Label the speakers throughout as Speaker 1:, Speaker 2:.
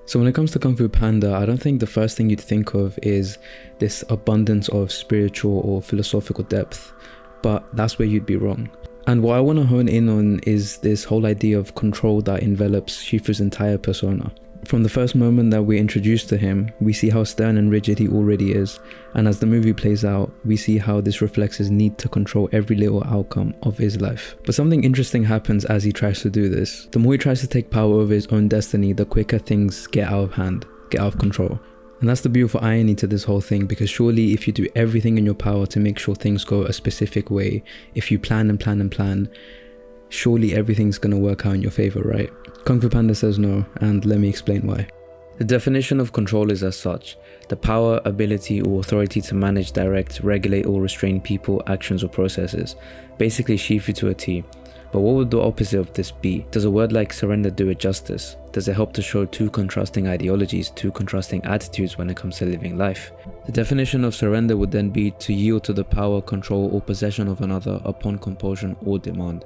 Speaker 1: So when it comes to Kung Fu Panda, I don't think the first thing you'd think of is this abundance of spiritual or philosophical depth, but that's where you'd be wrong. And what I want to hone in on is this whole idea of control that envelops Shifu's entire persona. From the first moment that we're introduced to him, we see how stern and rigid he already is, and as the movie plays out, we see how this reflects his need to control every little outcome of his life. But something interesting happens as he tries to do this. The more he tries to take power over his own destiny, the quicker things get out of hand, get out of control. And that's the beautiful irony to this whole thing, because surely if you do everything in your power to make sure things go a specific way, if you plan and plan and plan, surely everything's gonna work out in your favor, right? Kung Fu Panda says no, and let me explain why. The definition of control is as such: the power, ability, or authority to manage, direct, regulate, or restrain people, actions, or processes. Basically Shifu to a T. But what would the opposite of this be? Does a word like surrender do it justice? Does it help to show two contrasting ideologies, two contrasting attitudes when it comes to living life? The definition of surrender would then be to yield to the power, control, or possession of another upon compulsion or demand.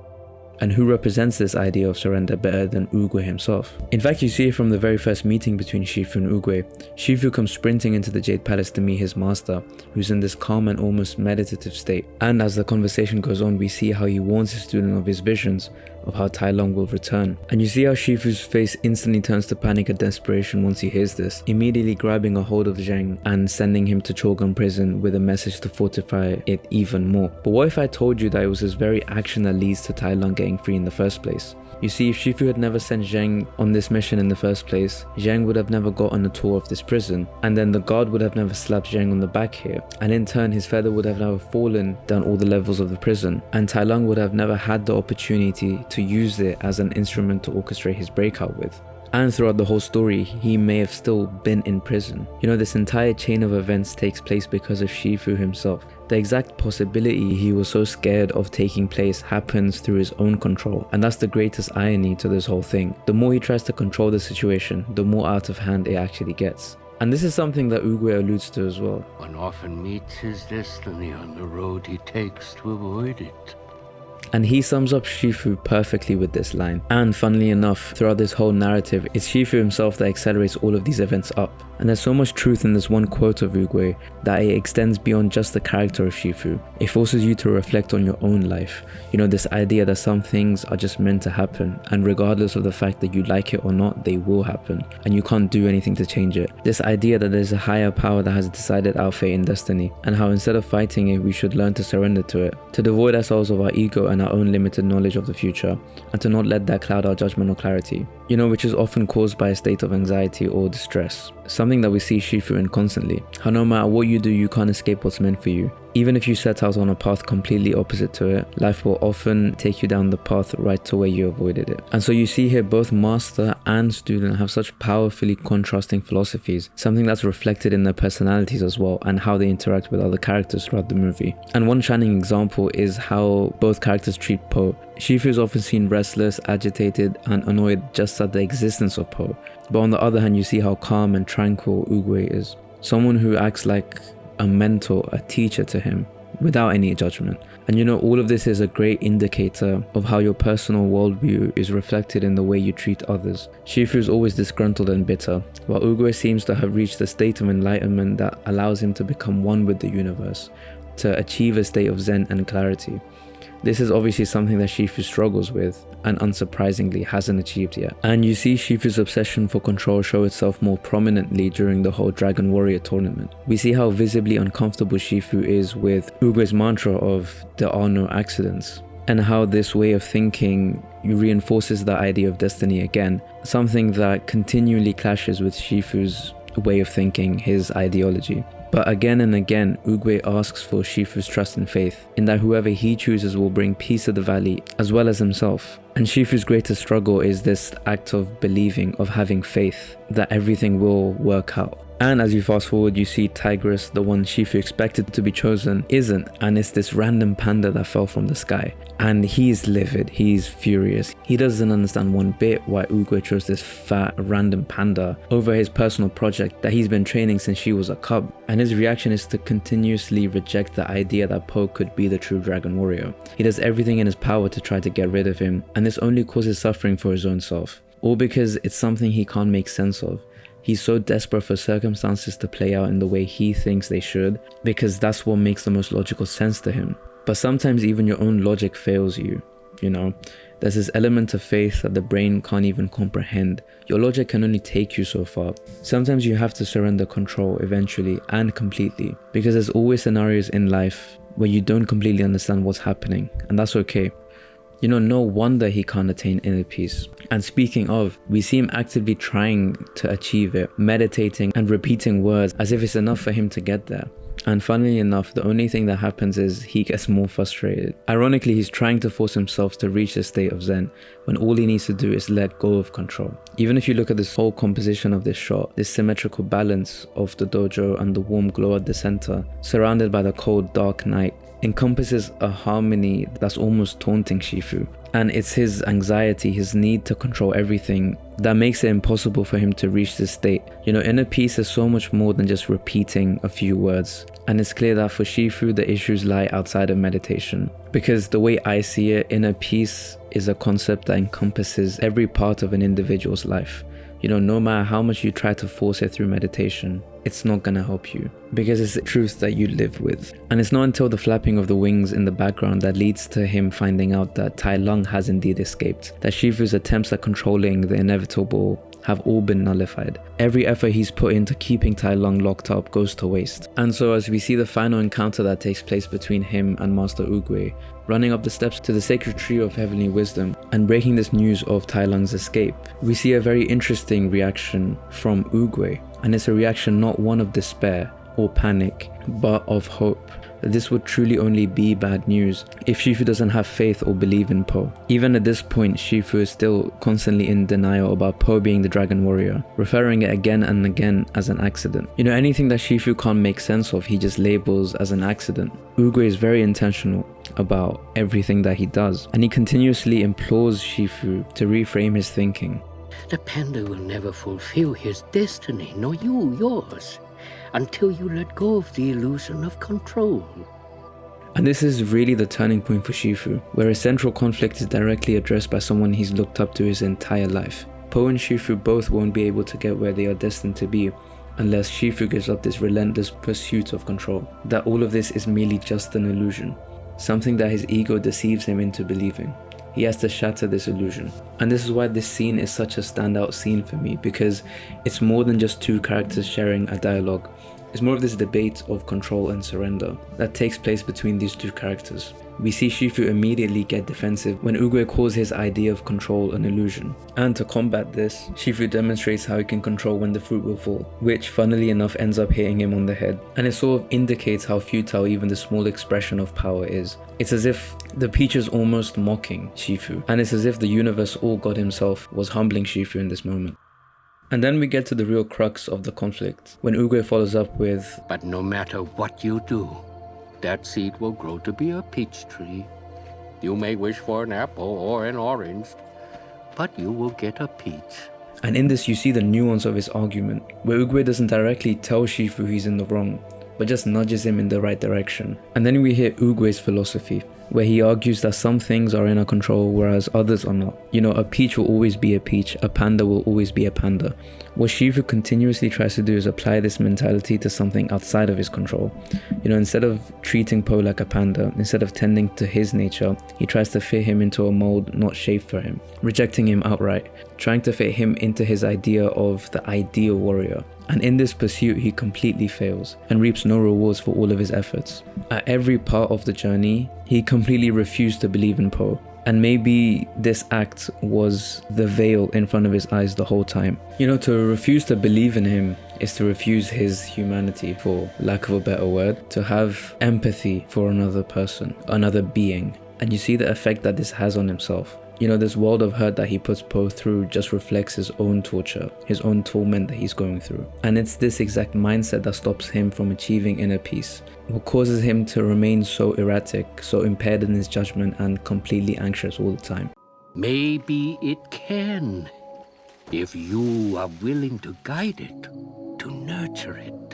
Speaker 1: And who represents this idea of surrender better than Oogway himself? In fact, you see it from the very first meeting between Shifu and Oogway. Shifu comes sprinting into the Jade Palace to meet his master, who's in this calm and almost meditative state. And as the conversation goes on, we see how he warns his student of his visions of how Tai Lung will return. And you see how Shifu's face instantly turns to panic and desperation once he hears this, immediately grabbing a hold of Zheng and sending him to Chogun prison with a message to fortify it even more. But what if I told you that it was his very action that leads to Tai Lung getting free in the first place? You see, if Shifu had never sent Zheng on this mission in the first place, Zheng would have never gotten a tour of this prison, and then the guard would have never slapped Zheng on the back here, and in turn his feather would have never fallen down all the levels of the prison, and Tai Lung would have never had the opportunity to use it as an instrument to orchestrate his breakout with. And throughout the whole story, he may have still been in prison. You know, this entire chain of events takes place because of Shifu himself. The exact possibility he was so scared of taking place happens through his own control, and that's the greatest irony to this whole thing. The more he tries to control the situation, the more out of hand it actually gets. And this is something that Oogway alludes to as well.
Speaker 2: One often meets his destiny on the road he takes to avoid it.
Speaker 1: And he sums up Shifu perfectly with this line. And funnily enough, throughout this whole narrative, it's Shifu himself that accelerates all of these events up. And there's so much truth in this one quote of Oogway that it extends beyond just the character of Shifu. It forces you to reflect on your own life. You know, this idea that some things are just meant to happen, and regardless of the fact that you like it or not, they will happen, and you can't do anything to change it. This idea that there's a higher power that has decided our fate and destiny, and how instead of fighting it, we should learn to surrender to it, to devoid ourselves of our ego and our own limited knowledge of the future, and to not let that cloud our judgment or clarity. You know, which is often caused by a state of anxiety or distress. Something that we see Shifu in constantly. How no matter what you do, you can't escape what's meant for you. Even if you set out on a path completely opposite to it, life will often take you down the path right to where you avoided it. And so you see here both master and student have such powerfully contrasting philosophies, something that's reflected in their personalities as well, and how they interact with other characters throughout the movie. And one shining example is how both characters treat Po. Shifu is often seen restless, agitated, and annoyed just at the existence of Po. But on the other hand, you see how calm and tranquil Oogway is. Someone who acts like a mentor, a teacher to him, without any judgment. And you know, all of this is a great indicator of how your personal worldview is reflected in the way you treat others. Shifu is always disgruntled and bitter, while Oogway seems to have reached a state of enlightenment that allows him to become one with the universe, to achieve a state of zen and clarity. This is obviously something that Shifu struggles with, and unsurprisingly hasn't achieved yet. And you see Shifu's obsession for control show itself more prominently during the whole Dragon Warrior tournament. We see how visibly uncomfortable Shifu is with Oogway's mantra of "there are no accidents," and how this way of thinking reinforces the idea of destiny again, something that continually clashes with Shifu's way of thinking, his ideology. But again and again, Oogway asks for Shifu's trust and faith, in that whoever he chooses will bring peace to the valley, as well as himself. And Shifu's greatest struggle is this act of believing, of having faith, that everything will work out. And as you fast forward, you see Tigress, the one Shifu expected to be chosen, isn't, and it's this random panda that fell from the sky. And he's livid, he's furious. He doesn't understand one bit why Oogway chose this fat random panda over his personal project that he's been training since she was a cub. And his reaction is to continuously reject the idea that Po could be the true Dragon Warrior. He does everything in his power to try to get rid of him, and this only causes suffering for his own self. All because it's something he can't make sense of. He's so desperate for circumstances to play out in the way he thinks they should, because that's what makes the most logical sense to him. But sometimes even your own logic fails you, you know? There's this element of faith that the brain can't even comprehend. Your logic can only take you so far. Sometimes you have to surrender control eventually and completely, because there's always scenarios in life where you don't completely understand what's happening, and that's okay. You know, no wonder he can't attain inner peace. And speaking of, we see him actively trying to achieve it, meditating and repeating words as if it's enough for him to get there. And funnily enough, the only thing that happens is he gets more frustrated. Ironically, he's trying to force himself to reach a state of Zen when all he needs to do is let go of control. Even if you look at this whole composition of this shot, this symmetrical balance of the dojo and the warm glow at the center, surrounded by the cold dark night, encompasses a harmony that's almost taunting Shifu. And it's his anxiety, his need to control everything, that makes it impossible for him to reach this state. You know, inner peace is so much more than just repeating a few words. And it's clear that for Shifu, the issues lie outside of meditation. Because the way I see it, inner peace is a concept that encompasses every part of an individual's life. You know, no matter how much you try to force it through meditation, it's not gonna help you, because it's the truth that you live with. And it's not until the flapping of the wings in the background that leads to him finding out that Tai Lung has indeed escaped, that Shifu's attempts at controlling the inevitable have all been nullified. Every effort he's put into keeping Tai Lung locked up goes to waste. And so as we see the final encounter that takes place between him and Master Oogway, running up the steps to the sacred tree of heavenly wisdom and breaking this news of Tai Lung's escape, we see a very interesting reaction from Oogway. And it's a reaction not one of despair or panic, but of hope. This would truly only be bad news if Shifu doesn't have faith or believe in Po. Even at this point, Shifu is still constantly in denial about Po being the Dragon Warrior, referring it again and again as an accident. You know, anything that Shifu can't make sense of, he just labels as an accident. Oogway is very intentional about everything that he does, and he continuously implores Shifu to reframe his thinking.
Speaker 2: The panda will never fulfill his destiny, nor you yours, until you let go of the illusion of control.
Speaker 1: And this is really the turning point for Shifu, where a central conflict is directly addressed by someone he's looked up to his entire life. Po and Shifu both won't be able to get where they are destined to be unless Shifu gives up this relentless pursuit of control, that all of this is merely just an illusion, something that his ego deceives him into believing. He has to shatter this illusion. And this is why this scene is such a standout scene for me, because it's more than just two characters sharing a dialogue. It's more of this debate of control and surrender that takes place between these two characters. We see Shifu immediately get defensive when Oogway calls his idea of control an illusion. And to combat this, Shifu demonstrates how he can control when the fruit will fall, which funnily enough ends up hitting him on the head. And it sort of indicates how futile even the small expression of power is. It's as if the peach is almost mocking Shifu, and it's as if the universe or God himself was humbling Shifu in this moment. And then we get to the real crux of the conflict, when Oogway follows up with,
Speaker 2: But no matter what you do, that seed will grow to be a peach tree. You may wish for an apple or an orange, but you will get a peach.
Speaker 1: And in this you see the nuance of his argument, where Oogway doesn't directly tell Shifu he's in the wrong, but just nudges him in the right direction. And then we hear Oogway's philosophy, where he argues that some things are in our control whereas others are not. You know, a peach will always be a peach, a panda will always be a panda. What Shifu continuously tries to do is apply this mentality to something outside of his control. You know, instead of treating Po like a panda, instead of tending to his nature, he tries to fit him into a mold not shaped for him, rejecting him outright, trying to fit him into his idea of the ideal warrior. And in this pursuit, he completely fails and reaps no rewards for all of his efforts. At every part of the journey, he completely refused to believe in Po. And maybe this act was the veil in front of his eyes the whole time. You know, to refuse to believe in him is to refuse his humanity, for lack of a better word, to have empathy for another person, another being. And you see the effect that this has on himself. You know, this world of hurt that he puts Po through just reflects his own torture, his own torment that he's going through. And it's this exact mindset that stops him from achieving inner peace, what causes him to remain so erratic, so impaired in his judgment, and completely anxious all the time.
Speaker 2: Maybe it can, if you are willing to guide it, to nurture it,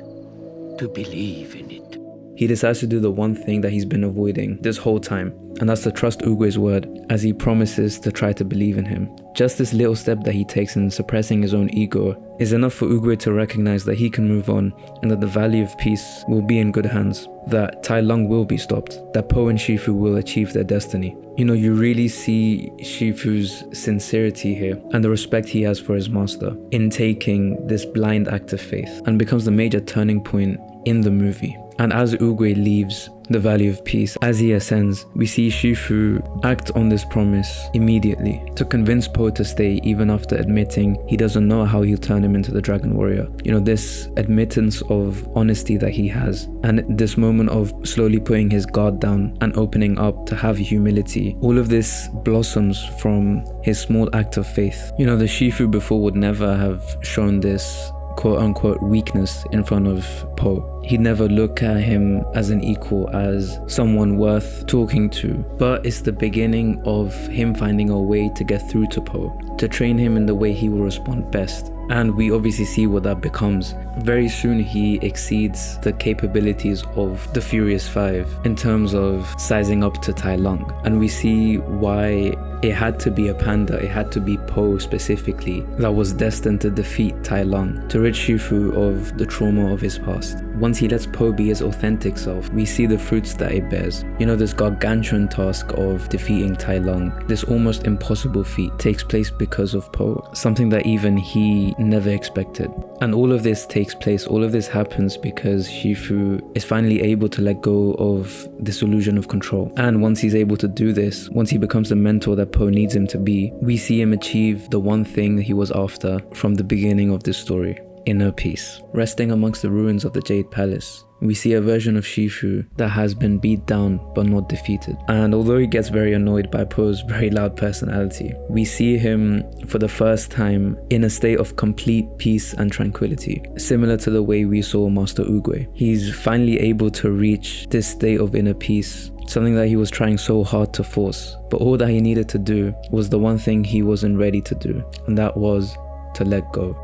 Speaker 2: to believe in it.
Speaker 1: He decides to do the one thing that he's been avoiding this whole time, and that's to trust Oogway's word as he promises to try to believe in him. Just this little step that he takes in suppressing his own ego is enough for Oogway to recognize that he can move on and that the Valley of Peace will be in good hands, that Tai Lung will be stopped, that Po and Shifu will achieve their destiny. You know, you really see Shifu's sincerity here and the respect he has for his master in taking this blind act of faith, and becomes the major turning point in the movie. And as Oogway leaves the Valley of Peace, as he ascends, we see Shifu act on this promise immediately to convince Po to stay, even after admitting he doesn't know how he'll turn him into the Dragon Warrior. You know, this admittance of honesty that he has, and this moment of slowly putting his guard down and opening up to have humility, all of this blossoms from his small act of faith. You know, the Shifu before would never have shown this quote-unquote weakness in front of Po. He'd never look at him as an equal, as someone worth talking to. But it's the beginning of him finding a way to get through to Po, to train him in the way he will respond best. And we obviously see what that becomes. Very soon he exceeds the capabilities of the Furious Five in terms of sizing up to Tai Lung. And we see why it had to be a panda, it had to be Po specifically, that was destined to defeat Tai Lung, to rid Shifu of the trauma of his past. Once he lets Po be his authentic self, we see the fruits that it bears. You know, this gargantuan task of defeating Tai Lung, this almost impossible feat, takes place because of Po, something that even he never expected. And all of this takes place, all of this happens because Shifu is finally able to let go of this illusion of control. And once he's able to do this, once he becomes the mentor that Po needs him to be, we see him achieve the one thing he was after from the beginning of this story: inner peace. Resting amongst the ruins of the Jade Palace, we see a version of Shifu that has been beat down but not defeated. And although he gets very annoyed by Po's very loud personality, we see him for the first time in a state of complete peace and tranquility, similar to the way we saw Master Oogway. He's finally able to reach this state of inner peace, something that he was trying so hard to force. But all that he needed to do was the one thing he wasn't ready to do, and that was to let go.